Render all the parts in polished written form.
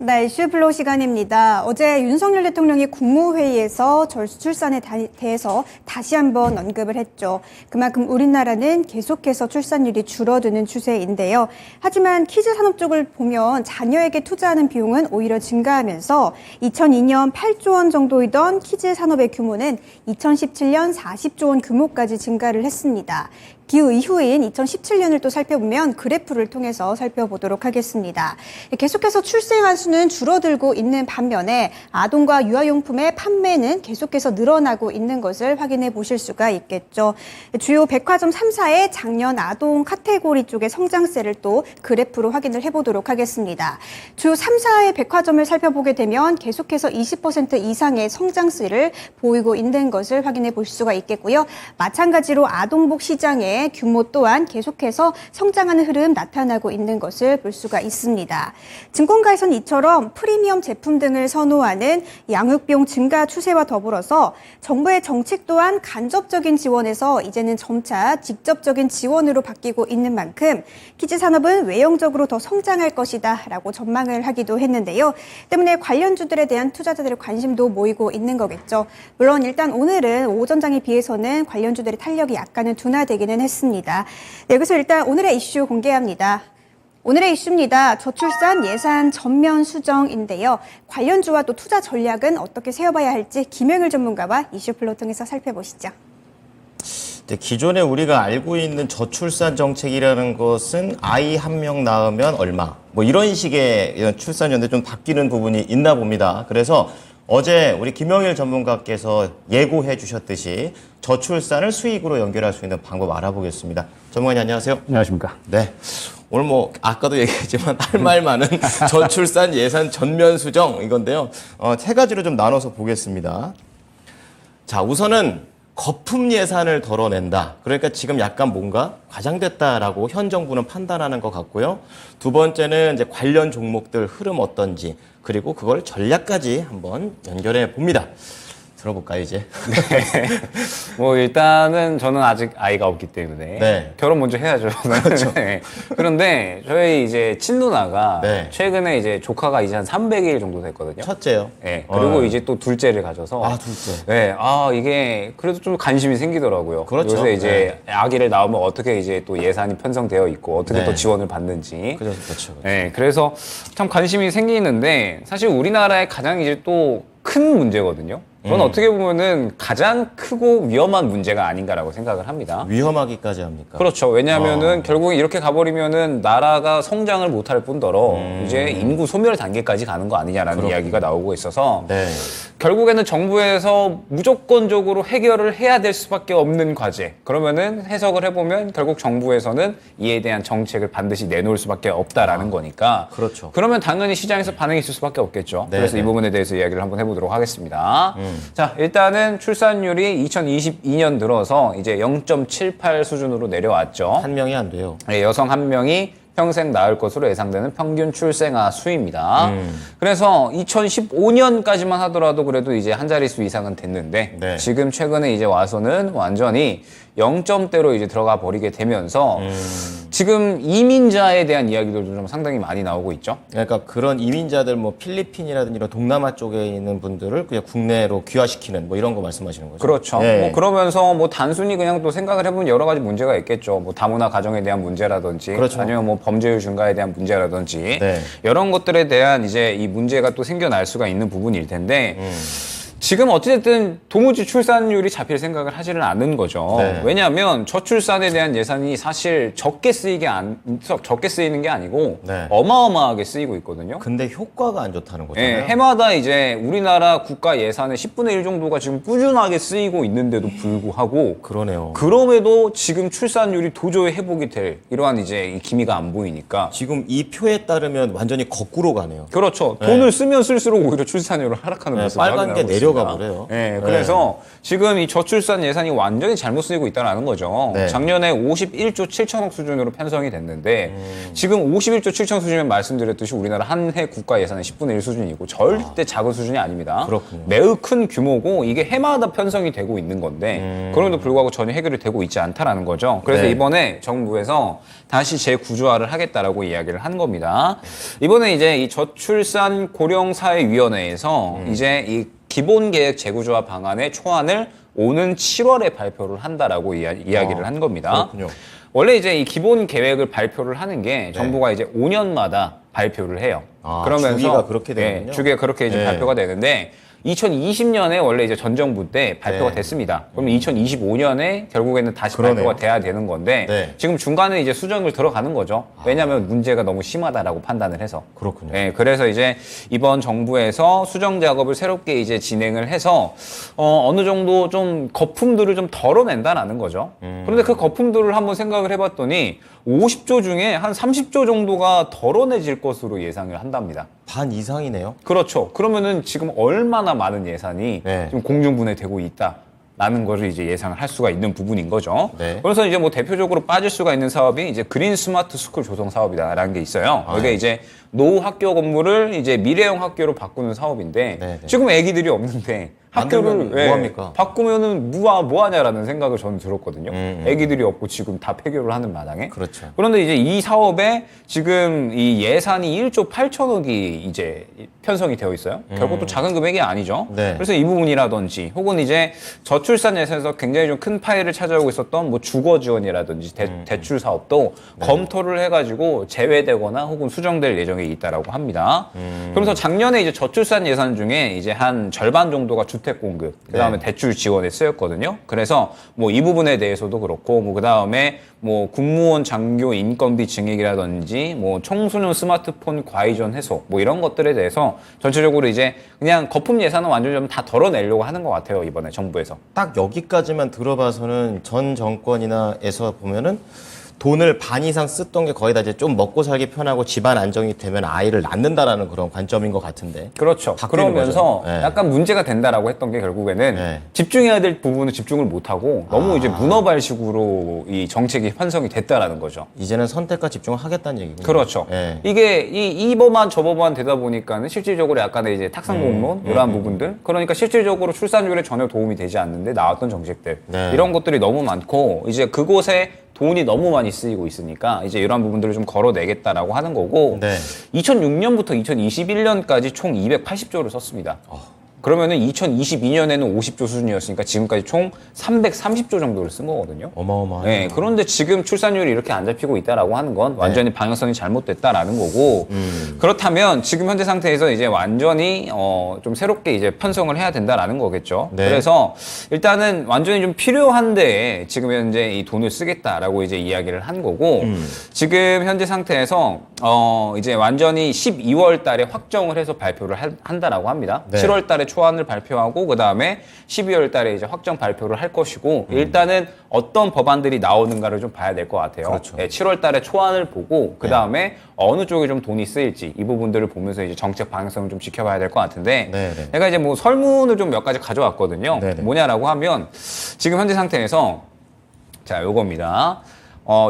네, 이슈플로우 시간입니다. 어제 윤석열 대통령이 국무회의에서 저출산에 대해서 다시 한번 언급을 했죠. 그만큼 우리나라는 계속해서 출산율이 줄어드는 추세인데요. 하지만 키즈 산업 쪽을 보면 자녀에게 투자하는 비용은 오히려 증가하면서 2002년 8조 원 정도이던 키즈 산업의 규모는 2017년 40조 원 규모까지 증가를 했습니다. 기후 이후인 2017년을 또 살펴보면 그래프를 통해서 살펴보도록 하겠습니다. 계속해서 출생아 수는 줄어들고 있는 반면에 아동과 유아용품의 판매는 계속해서 늘어나고 있는 것을 확인해 보실 수가 있겠죠. 주요 백화점 3사의 작년 아동 카테고리 쪽의 성장세를 또 그래프로 확인을 해보도록 하겠습니다. 주 3사의 백화점을 살펴보게 되면 계속해서 20% 이상의 성장세를 보이고 있는 것을 확인해 볼 수가 있겠고요. 마찬가지로 아동복 시장의 규모 또한 계속해서 성장하는 흐름 나타나고 있는 것을 볼 수가 있습니다. 증권가에서는 이처럼 프리미엄 제품 등을 선호하는 양육비용 증가 추세와 더불어서 정부의 정책 또한 간접적인 지원에서 이제는 점차 직접적인 지원으로 바뀌고 있는 만큼 키즈 산업은 외형적으로 더 성장할 것이다 라고 전망을 하기도 했는데요. 때문에 관련주들에 대한 투자자들의 관심도 모이고 있는 거겠죠. 물론 일단 오늘은 오전장에 비해서는 관련주들의 탄력이 약간은 둔화되기는 했습니다. 네, 여기서 일단 오늘의 이슈 공개합니다. 오늘의 이슈입니다. 저출산 예산 전면 수정인데요. 관련주와 또 투자 전략은 어떻게 세워봐야 할지 김영일 전문가와 이슈플로 통해서 살펴보시죠. 기존에 우리가 알고 있는 저출산 정책이라는 것은 아이 한 명 낳으면 얼마 뭐 이런 식의 출산연대 좀 바뀌는 부분이 있나 봅니다. 그래서 어제 우리 김영일 전문가께서 예고해 주셨듯이 저출산을 수익으로 연결할 수 있는 방법 알아보겠습니다. 전문가님 안녕하세요. 안녕하십니까. 네. 오늘 뭐 아까도 얘기했지만 할 말 많은 저출산 예산 전면 수정 이건데요. 세 가지로 좀 나눠서 보겠습니다. 자, 우선은 거품 예산을 덜어낸다. 그러니까 지금 약간 뭔가 과장됐다라고 현 정부는 판단하는 것 같고요. 두 번째는 이제 관련 종목들 흐름 어떤지 그리고 그걸 전략까지 한번 연결해 봅니다. 들어볼까요, 이제? 네. 뭐 일단은 저는 아직 아이가 없기 때문에 네. 결혼 먼저 해야죠. 그렇죠. 네. 그런데 저희 이제 친누나가 네. 최근에 이제 조카가 이제 한 300일 정도 됐거든요. 첫째요. 네. 그리고 이제 또 둘째를 가져서 둘째. 네. 이게 그래도 좀 관심이 생기더라고요. 그렇죠. 요새 이제 아기를 낳으면 어떻게 이제 또 예산이 편성되어 있고 어떻게 네. 또 지원을 받는지. 그렇죠. 네. 그래서 참 관심이 생기는데 사실 우리나라의 가장 이제 또 큰 문제거든요. 저는 어떻게 보면은 가장 크고 위험한 문제가 아닌가라고 생각을 합니다. 위험하기까지 합니까? 그렇죠. 왜냐하면은 결국 이렇게 가버리면은 나라가 성장을 못할 뿐더러 이제 인구 소멸 단계까지 가는 거 아니냐라는 이야기가 나오고 있어서 네. 결국에는 정부에서 무조건적으로 해결을 해야 될 수밖에 없는 과제. 그러면은 해석을 해보면 결국 정부에서는 이에 대한 정책을 반드시 내놓을 수밖에 없다라는 거니까. 그렇죠. 그러면 당연히 시장에서 반응이 있을 수밖에 없겠죠. 네, 그래서 네. 이 부분에 대해서 이야기를 한번 해보도록 하겠습니다. 자, 일단은 출산율이 2022년 들어서 이제 0.78 수준으로 내려왔죠. 한 명이 안 돼요. 네, 여성 한 명이 평생 낳을 것으로 예상되는 평균 출생아 수입니다. 그래서 2015년까지만 하더라도 그래도 이제 한 자릿수 이상은 됐는데 네. 지금 최근에 이제 와서는 완전히 0점대로 이제 들어가 버리게 되면서 지금 이민자에 대한 이야기들도 좀 상당히 많이 나오고 있죠. 그러니까 그런 이민자들 뭐 필리핀이라든지 이런 동남아 쪽에 있는 분들을 그냥 국내로 귀화시키는 뭐 이런 거 말씀하시는 거죠? 그렇죠. 네. 뭐 그러면서 뭐 단순히 그냥 또 생각을 해보면 여러 가지 문제가 있겠죠. 뭐 다문화 가정에 대한 문제라든지 그렇죠. 아니면 뭐 범죄율 증가에 대한 문제라든지 네. 이런 것들에 대한 이제 이 문제가 또 생겨날 수가 있는 부분일 텐데 지금 어찌됐든 도무지 출산율이 잡힐 생각을 하지는 않는 거죠. 네. 왜냐하면 저출산에 대한 예산이 사실 적게 쓰이는 게 아니고 네. 어마어마하게 쓰이고 있거든요. 근데 효과가 안 좋다는 거잖아요. 예, 해마다 이제 우리나라 국가 예산의 10분의 1 정도가 지금 꾸준하게 쓰이고 있는데도 불구하고 그러네요. 그럼에도 지금 출산율이 도저히 회복이 될 이러한 이제 이 기미가 안 보이니까 지금 이 표에 따르면 완전히 거꾸로 가네요. 그렇죠. 네. 돈을 쓰면 쓸수록 오히려 출산율을 하락하는 네, 모습을 빨간 게 확인하고 내려가고 가져가 버려요. 네, 그래서 지금 이 저출산 예산이 완전히 잘못 쓰이고 있다는 거죠. 네. 작년에 51조 7천억 수준으로 편성이 됐는데 지금 51조 7천억 수준이면 말씀드렸듯이 우리나라 한 해 국가 예산의 10분의 1 수준이고 절대 작은 수준이 아닙니다. 그렇군요. 매우 큰 규모고 이게 해마다 편성이 되고 있는 건데 그럼에도 불구하고 전혀 해결이 되고 있지 않다라는 거죠. 그래서 네. 이번에 정부에서 다시 재구조화를 하겠다라고 이야기를 한 겁니다. 이번에 이제 이 저출산 고령사회위원회에서 이제 이 기본계획 재구조화 방안의 초안을 오는 7월에 발표를 한다라고 이야기를 한 겁니다. 그렇군요. 원래 이제 이 기본 계획을 발표를 하는 게 정부가 이제 5년마다 발표를 해요. 아, 주기가 그렇게 되는군요. 주기가 그렇게 이제 네. 발표가 되는데 2020년에 원래 이제 전 정부 때 발표가 네. 됐습니다. 그러면 2025년에 결국에는 다시 그러네요. 발표가 돼야 되는 건데 네. 지금 중간에 이제 수정을 들어가는 거죠. 왜냐하면 문제가 너무 심하다라고 판단을 해서. 그렇군요. 네, 그래서 이제 이번 정부에서 수정 작업을 새롭게 이제 진행을 해서 어느 정도 좀 거품들을 좀 덜어낸다라는 거죠. 그런데 그 거품들을 한번 생각을 해봤더니 50조 중에 한 30조 정도가 덜어내질 것으로 예상을 한답니다. 반 이상이네요. 그렇죠. 그러면은 지금 얼마나 많은 예산이 네. 지금 공중분해되고 있다라는 것을 이제 예상을 할 수가 있는 부분인 거죠. 네. 그래서 이제 뭐 대표적으로 빠질 수가 있는 사업이 이제 그린 스마트 스쿨 조성 사업이다라는 게 있어요. 이게 네. 이제 노후 학교 건물을 이제 미래형 학교로 바꾸는 사업인데 네, 네. 지금 애기들이 없는데 학교를 만들면 뭐합니까? 바꾸면은 뭐하냐라는 생각을 저는 들었거든요. 애기들이 없고 지금 다 폐교를 하는 마당에. 그렇죠. 그런데 이제 이 사업에 지금 이 예산이 1조 8천억이 이제 편성이 되어 있어요. 결국 또 작은 금액이 아니죠. 네. 그래서 이 부분이라든지 혹은 이제 저출산 예산에서 굉장히 좀 큰 파일을 차지하고 있었던 뭐 주거 지원이라든지 대출 사업도 검토를 해가지고 제외되거나 혹은 수정될 예정이 있다라고 합니다. 그래서 작년에 이제 저출산 예산 중에 이제 한 절반 정도가 주택 공급, 그 다음에 네. 대출 지원에 쓰였거든요. 그래서 뭐 이 부분에 대해서도 그렇고, 뭐 그 다음에 뭐 군무원 장교 인건비 증액이라든지, 뭐 청소년 스마트폰 과이전 해소, 뭐 이런 것들에 대해서 전체적으로 이제 그냥 거품 예산은 완전히 좀 다 덜어내려고 하는 것 같아요, 이번에 정부에서. 딱 여기까지만 들어봐서는 전 정권이나에서 보면은 돈을 반 이상 썼던 게 거의 다 이제 좀 먹고 살기 편하고 집안 안정이 되면 아이를 낳는다라는 그런 관점인 것 같은데. 그렇죠. 바뀌는 그러면서 거죠. 네. 약간 문제가 된다라고 했던 게 결국에는 네. 집중해야 될 부분은 집중을 못하고 너무 이제 문어발식으로 이 정책이 편성이 됐다라는 거죠. 이제는 선택과 집중을 하겠다는 얘기군요. 그렇죠. 네. 이게 이 법안 저 법안 되다 보니까는 실질적으로 약간의 이제 탁상공론 이러한 부분들, 그러니까 실질적으로 출산율에 전혀 도움이 되지 않는데 나왔던 정책들 네. 이런 것들이 너무 많고 이제 그곳에 돈이 너무 많이 쓰이고 있으니까 이제 이러한 부분들을 좀 걸어내겠다라고 하는 거고 네. 2006년부터 2021년까지 총 280조를 썼습니다. 그러면은 2022년에는 50조 수준이었으니까 지금까지 총 330조 정도를 쓴 거거든요. 어마어마하네요. 네, 그런데 지금 출산율이 이렇게 안 잡히고 있다라고 하는 건 완전히 방향성이 잘못됐다라는 거고, 그렇다면 지금 현재 상태에서 이제 완전히 좀 새롭게 이제 편성을 해야 된다라는 거겠죠. 네. 그래서 일단은 완전히 좀 필요한데 지금 현재 이 돈을 쓰겠다라고 이제 이야기를 한 거고, 지금 현재 상태에서 이제 완전히 12월 달에 확정을 해서 발표를 한다라고 합니다. 네. 7월 달에 초안을 발표하고 그 다음에 12월 달에 이제 확정 발표를 할 것이고 일단은 어떤 법안들이 나오는가를 좀 봐야 될 것 같아요. 그렇죠. 네, 7월 달에 초안을 보고 그 다음에 어느 쪽에 좀 돈이 쓰일지 이 부분들을 보면서 이제 정책 방향성을 좀 지켜봐야 될 것 같은데 네네. 제가 이제 뭐 설문을 좀 몇 가지 가져왔거든요. 네네. 뭐냐라고 하면 지금 현재 상태에서 자 요겁니다.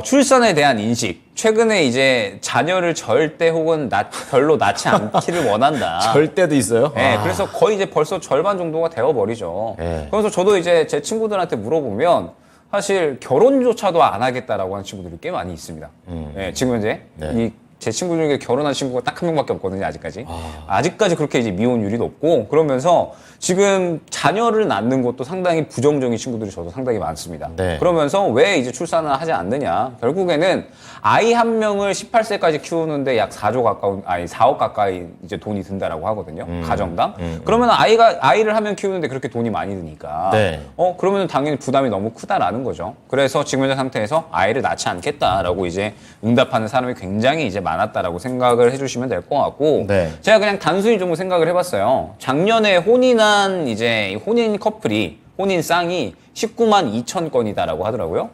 출산에 대한 인식. 최근에 이제 자녀를 절대 혹은 별로 낳지 않기를 원한다. 절대도 있어요? 네, 아. 그래서 거의 이제 벌써 절반 정도가 되어버리죠. 네. 그래서 저도 이제 제 친구들한테 물어보면 사실 결혼조차도 안 하겠다라고 하는 친구들이 꽤 많이 있습니다. 네, 지금 현재 네. 제 친구 중에 결혼한 친구가 딱 한 명밖에 없거든요, 아직까지. 아직까지 그렇게 이제 미혼율이 높고, 그러면서 지금 자녀를 낳는 것도 상당히 부정적인 친구들이 저도 상당히 많습니다. 네. 그러면서 왜 이제 출산을 하지 않느냐. 결국에는 아이 한 명을 18세까지 키우는데 약 4억 가까이 이제 돈이 든다라고 하거든요. 가정당. 그러면 아이를 하면 키우는데 그렇게 돈이 많이 드니까. 네. 그러면 당연히 부담이 너무 크다라는 거죠. 그래서 지금 현재 상태에서 아이를 낳지 않겠다라고 이제 응답하는 사람이 굉장히 이제 많았다라고 생각을 해주시면 될 것 같고. 네. 제가 그냥 단순히 좀 생각을 해봤어요. 작년에 혼인한 이제 혼인 커플이 혼인 쌍이 19만 2천 건이다라고 하더라고요.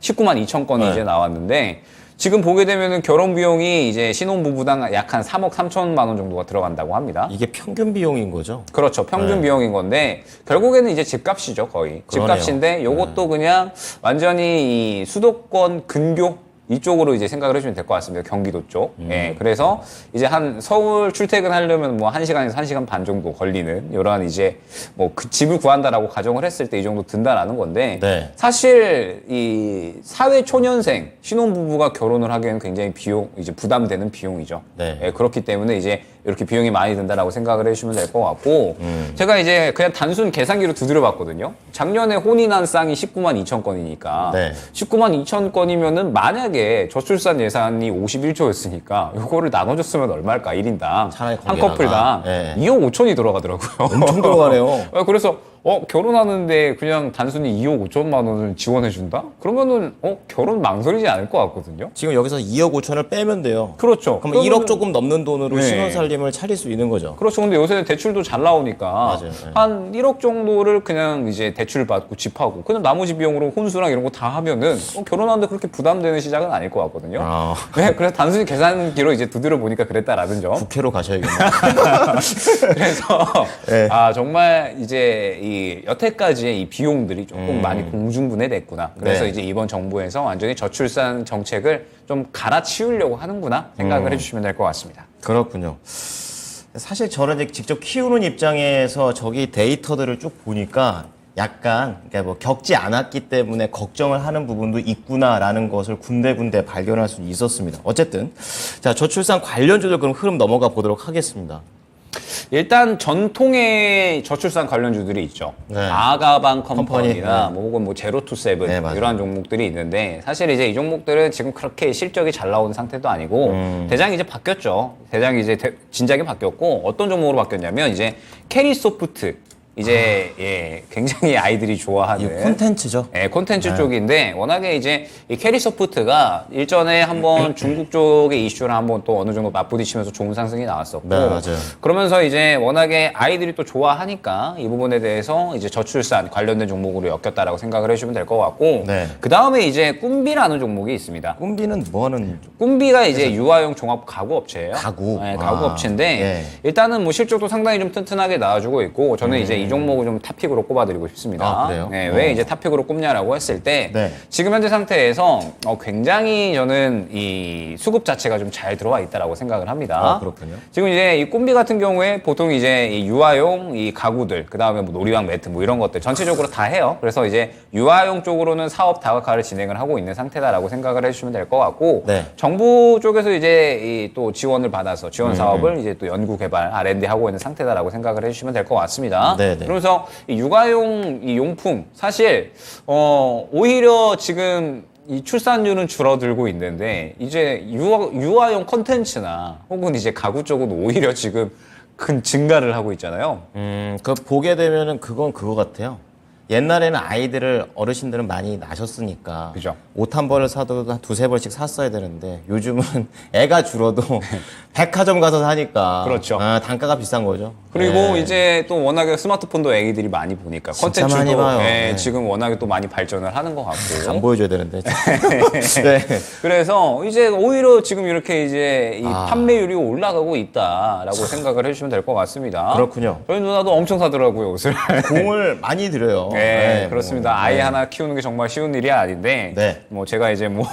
19만 2천 건이 네. 이제 나왔는데 지금 보게 되면은 결혼 비용이 이제 신혼부부당 약 한 3억 3천만 원 정도가 들어간다고 합니다. 이게 평균 비용인 거죠? 그렇죠. 평균 네. 비용인 건데 결국에는 이제 집값이죠, 거의. 그러네요. 집값인데 요것도 그냥 완전히 이 수도권 근교 이쪽으로 이제 생각을 해주면 될 것 같습니다. 경기도 쪽. 예. 그래서 이제 한 서울 출퇴근하려면 뭐 1시간에서 1시간 반 정도 걸리는 이러한 이제 뭐 그 집을 구한다라고 가정을 했을 때 이 정도 든다라는 건데 네. 사실 이 사회 초년생 신혼부부가 결혼을 하기에는 굉장히 비용 이제 부담되는 비용이죠. 네. 예, 그렇기 때문에 이제 이렇게 비용이 많이 든다라고 생각을 해주시면 될 것 같고 제가 이제 그냥 단순 계산기로 두드려 봤거든요. 작년에 혼인한 쌍이 19만 2천 건이니까 네. 19만 2천 건이면은 만약에 저출산 예산이 51조였으니까 이거를 나눠줬으면 얼마일까 1인당 차라리 한 거기다가. 커플당 네. 2억 5천이 들어가더라고요. 엄청 들어가네요. 그래서 결혼하는데 그냥 단순히 2억 5천만 원을 지원해준다? 그러면은 결혼 망설이지 않을 것 같거든요. 지금 여기서 2억 5천을 빼면 돼요. 그렇죠. 그럼 그러면은- 1억 조금 넘는 돈으로 네. 신혼살림을 차릴 수 있는 거죠. 그렇죠. 근데 요새 대출도 잘 나오니까 맞아요. 네. 한 1억 정도를 그냥 이제 대출 받고 집하고 그냥 나머지 비용으로 혼수랑 이런 거 다 하면은 결혼하는데 그렇게 부담되는 시작은 아닐 것 같거든요. 아. 네, 그래서 단순히 계산기로 이제 두드려 보니까 그랬다라는 점. 국회로 가셔야겠네요. 그래서 네. 정말 이제 이 여태까지의 이 비용들이 조금 많이 공중분해됐구나. 그래서 네. 이제 이번 정부에서 완전히 저출산 정책을 좀 갈아치우려고 하는구나 생각을 해주시면 될 것 같습니다. 그렇군요. 사실 저는 이제 직접 키우는 입장에서 저기 데이터들을 쭉 보니까 약간 그러니까 뭐 겪지 않았기 때문에 걱정을 하는 부분도 있구나라는 것을 군데군데 발견할 수 있었습니다. 어쨌든 자 저출산 관련주들 그럼 흐름 넘어가 보도록 하겠습니다. 일단 전통의 저출산 관련주들이 있죠. 네. 아가방 컴퍼니나 컴퍼니, 뭐 혹은 뭐 제로투세븐 네, 맞아요. 이러한 종목들이 있는데 사실 이제 이 종목들은 지금 그렇게 실적이 잘 나오는 상태도 아니고 대장이 이제 바뀌었죠. 대장이 이제 진작에 바뀌었고 어떤 종목으로 바뀌었냐면 이제 캐리소프트 이제 굉장히 아이들이 이 좋아하는 콘텐츠죠. 네, 콘텐츠 쪽인데 워낙에 이제 이 캐리소프트가 일전에 한번 중국 쪽의 이슈를 한번 또 어느 정도 맞부딪히면서 좋은 상승이 나왔었고 네, 맞아요. 그러면서 이제 워낙에 아이들이 또 좋아하니까 이 부분에 대해서 이제 저출산 관련된 종목으로 엮였다라고 생각을 해주시면 될 것 같고 네. 그 다음에 이제 꿈비라는 종목이 있습니다. 꿈비는 뭐 하는 꿈비가 이제 유아용 종합 가구 업체예요. 가구? 네, 가구 아, 업체인데 예. 일단은 뭐 실적도 상당히 좀 튼튼하게 나와주고 있고 저는 이제 이 종목을 좀 탑픽으로 꼽아드리고 싶습니다. 아, 그래요? 네, 왜 이제 탑픽으로 꼽냐라고 했을 때 네. 지금 현재 상태에서 굉장히 저는 이 수급 자체가 좀 잘 들어와 있다라고 생각을 합니다. 아, 그렇군요. 지금 이제 이 꿈비 같은 경우에 보통 이제 이 유아용 이 가구들 그다음에 뭐 놀이방 매트 뭐 이런 것들 전체적으로 다 해요. 그래서 이제 유아용 쪽으로는 사업 다각화를 진행을 하고 있는 상태다라고 생각을 해주시면 될 것 같고 네. 정부 쪽에서 이제 이 또 지원을 받아서 지원 사업을 이제 또 연구 개발 R&D 하고 있는 상태다라고 생각을 해주시면 될 것 같습니다. 네, 네. 그러면서 이 육아용 이 용품 사실 오히려 지금 이 출산율은 줄어들고 있는데 이제 유아용 콘텐츠나 혹은 이제 가구 쪽은 오히려 지금 큰 증가를 하고 있잖아요. 그 보게 되면은 그건 그거 같아요. 옛날에는 아이들을 어르신들은 많이 낳으셨으니까 그죠. 옷 한 벌을 사도 한 두세 벌씩 샀어야 되는데 요즘은 애가 줄어도 백화점 가서 사니까 그렇죠. 단가가 비싼 거죠. 그리고 네. 이제 또 워낙에 스마트폰도 애기들이 많이 보니까 진짜 콘텐츠도 많이 봐요. 네. 지금 워낙에 또 많이 발전을 하는 것 같고 안 보여줘야 되는데. 네. 그래서 이제 오히려 지금 이렇게 이제 이 아. 판매율이 올라가고 있다라고 생각을 해주시면 될 것 같습니다. 그렇군요. 저희 누나도 엄청 사더라고요 옷을. 공을 많이 들여요. 네, 그렇습니다. 뭐, 아이 네. 하나 키우는 게 정말 쉬운 일이 아닌데, 네. 뭐 제가 이제 뭐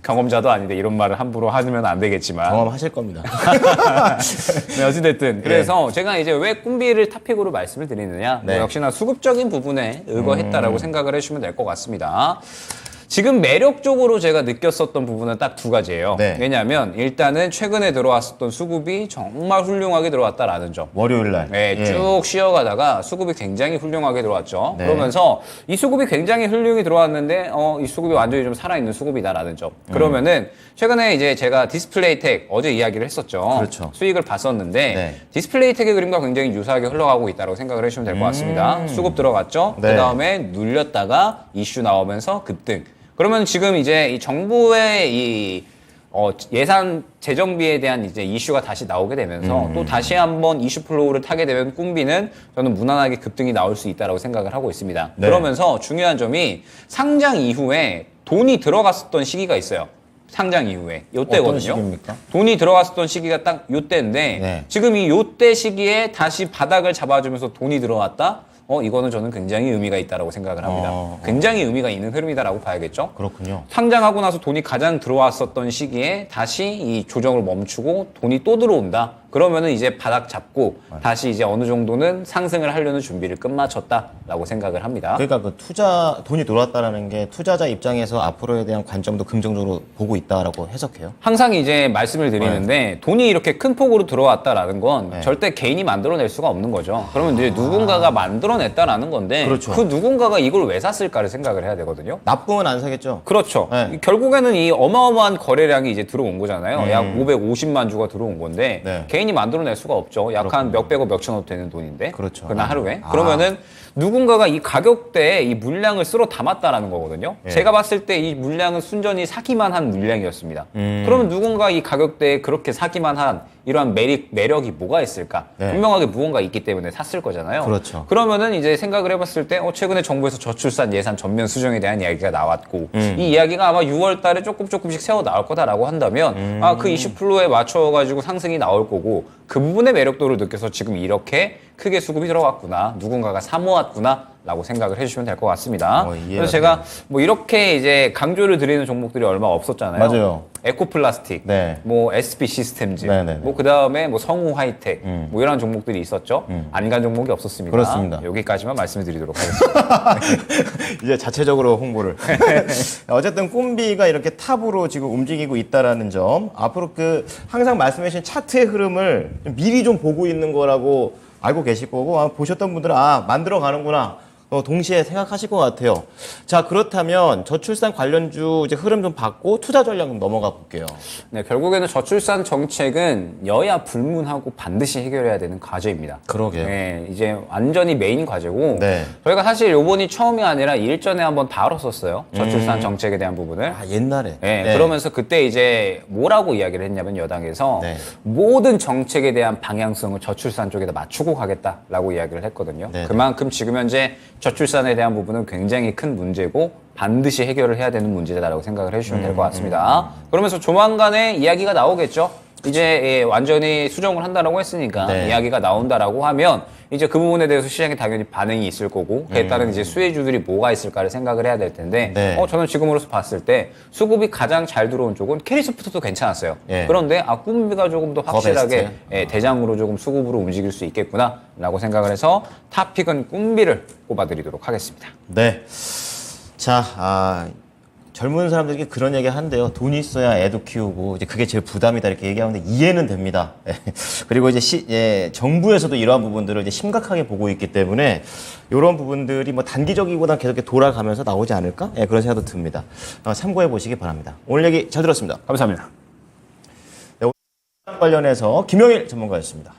경험자도 아닌데 이런 말을 함부로 하면 안 되겠지만, 경험하실 겁니다. 네, 어찌됐든 그래서 제가 이제 왜 꿈비를 탑픽으로 말씀을 드리느냐, 네. 뭐 역시나 수급적인 부분에 의거했다라고 생각을 해주시면 될 것 같습니다. 지금 매력적으로 제가 느꼈었던 부분은 딱 두 가지예요. 네. 왜냐하면 일단은 최근에 들어왔었던 수급이 정말 훌륭하게 들어왔다라는 점. 월요일 날. 네, 예. 쭉 쉬어가다가 수급이 굉장히 훌륭하게 들어왔죠. 네. 그러면서 이 수급이 굉장히 훌륭히 들어왔는데, 이 수급이 완전히 좀 살아있는 수급이다라는 점. 그러면은 최근에 이제 제가 디스플레이텍 어제 이야기를 했었죠. 그렇죠. 수익을 봤었는데 네. 디스플레이텍의 그림과 굉장히 유사하게 흘러가고 있다고 생각을 해주시면 될 것 같습니다. 수급 들어갔죠. 네. 그 다음에 눌렸다가 이슈 나오면서 급등. 그러면 지금 이제 이 정부의 이 예산 재정비에 대한 이제 이슈가 다시 나오게 되면서 또 다시 한번 이슈 플로우를 타게 되면 꿈비는 저는 무난하게 급등이 나올 수 있다고 생각을 하고 있습니다. 네. 그러면서 중요한 점이 상장 이후에 돈이 들어갔었던 시기가 있어요. 상장 이후에 어떤 요때거든요. 시기입니까? 돈이 들어갔었던 시기가 딱 요때인데 네. 지금 이 요때 시기에 다시 바닥을 잡아주면서 돈이 들어왔다? 이거는 저는 굉장히 의미가 있다라고 생각을 합니다. 굉장히 의미가 있는 흐름이다라고 봐야겠죠. 그렇군요. 상장하고 나서 돈이 가장 들어왔었던 시기에 다시 이 조정을 멈추고 돈이 또 들어온다. 그러면은 이제 바닥 잡고 다시 이제 어느 정도는 상승을 하려는 준비를 끝마쳤다라고 생각을 합니다. 그러니까 그 돈이 들어왔다라는 게 투자자 입장에서 앞으로에 대한 관점도 긍정적으로 보고 있다라고 해석해요. 항상 이제 말씀을 드리는데 돈이 이렇게 큰 폭으로 들어왔다라는 건 네. 절대 개인이 만들어낼 수가 없는 거죠. 그러면 이제 누군가가 만들어냈다라는 건데 그렇죠. 그 누군가가 이걸 왜 샀을까를 생각을 해야 되거든요. 나쁘면 안 사겠죠. 그렇죠. 네. 결국에는 이 어마어마한 거래량이 이제 들어온 거잖아요. 약 550만 주가 들어온 건데 네. 개인이 만들어낼 수가 없죠. 약 한 몇백억 몇천억 되는 돈인데 그렇죠. 그날 하루에. 그러면은 누군가가 이 가격대에 이 물량을 쓸어 담았다라는 거거든요. 네. 제가 봤을 때 이 물량은 순전히 사기만 한 물량이었습니다. 그러면 누군가 이 가격대에 그렇게 사기만 한 이러한 매력이 뭐가 있을까? 네. 분명하게 무언가 있기 때문에 샀을 거잖아요. 그렇죠. 그러면은 이제 생각을 해봤을 때 최근에 정부에서 저출산 예산 전면 수정에 대한 이야기가 나왔고 이 이야기가 아마 6월 달에 조금씩 세워 나올 거다라고 한다면 그 20%에 맞춰가지고 상승이 나올 거고 그 부분의 매력도를 느껴서 지금 이렇게 크게 수급이 들어갔구나. 누군가가 사모았구나. 라고 생각을 해주시면 될 것 같습니다. 이해가 그래서 제가 뭐 이렇게 이제 강조를 드리는 종목들이 얼마 없었잖아요. 맞아요. 에코플라스틱, 네. 뭐 SP 시스템즈, 네네네. 뭐 그다음에 뭐 성우 하이텍, 뭐 이런 종목들이 있었죠. 안 간 종목이 없었습니다. 그렇습니다. 여기까지만 말씀을 드리도록 하겠습니다. 이제 자체적으로 홍보를. 어쨌든 꿈비가 이렇게 탑으로 지금 움직이고 있다라는 점, 앞으로 항상 말씀해주신 차트의 흐름을 좀 미리 좀 보고 있는 거라고 알고 계실 거고, 보셨던 분들은 만들어 가는구나. 동시에 생각하실 것 같아요. 자, 그렇다면 저출산 관련주 이제 흐름 좀 봤고 투자 전략 좀 넘어가 볼게요. 네, 결국에는 저출산 정책은 여야 불문하고 반드시 해결해야 되는 과제입니다. 그러게요. 네, 이제 완전히 메인 과제고 네. 저희가 사실 요번이 처음이 아니라 일전에 한번 다뤘었어요. 저출산 정책에 대한 부분을. 옛날에. 네, 네. 그러면서 그때 이제 뭐라고 이야기를 했냐면 여당에서 네. 모든 정책에 대한 방향성을 저출산 쪽에다 맞추고 가겠다라고 이야기를 했거든요. 네, 그만큼 지금 현재 저출산에 대한 부분은 굉장히 큰 문제고 반드시 해결을 해야 되는 문제다라고 생각을 해주시면 될 것 같습니다. 그러면서 조만간에 이야기가 나오겠죠. 이제 완전히 수정을 한다라고 했으니까 네. 이야기가 나온다라고 하면 이제 그 부분에 대해서 시장에 당연히 반응이 있을 거고 그에 따른 이제 수혜주들이 뭐가 있을까를 생각을 해야 될 텐데 네. 저는 지금으로서 봤을 때 수급이 가장 잘 들어온 쪽은 캐리소프트도 괜찮았어요. 예. 그런데 꿈비가 조금 더 확실하게 베스트. 대장으로 조금 수급으로 움직일 수 있겠구나라고 생각을 해서 탑픽은 꿈비를 꼽아드리도록 하겠습니다. 네. 자, 젊은 사람들에게 그런 얘기 한대요. 돈이 있어야 애도 키우고, 이제 그게 제일 부담이다. 이렇게 얘기하는데 이해는 됩니다. 그리고 이제 정부에서도 이러한 부분들을 이제 심각하게 보고 있기 때문에 이런 부분들이 뭐 단기적이보다 계속 이렇게 돌아가면서 나오지 않을까? 그런 생각도 듭니다. 참고해 보시기 바랍니다. 오늘 얘기 잘 들었습니다. 감사합니다. 관련해서 김영일 전문가였습니다.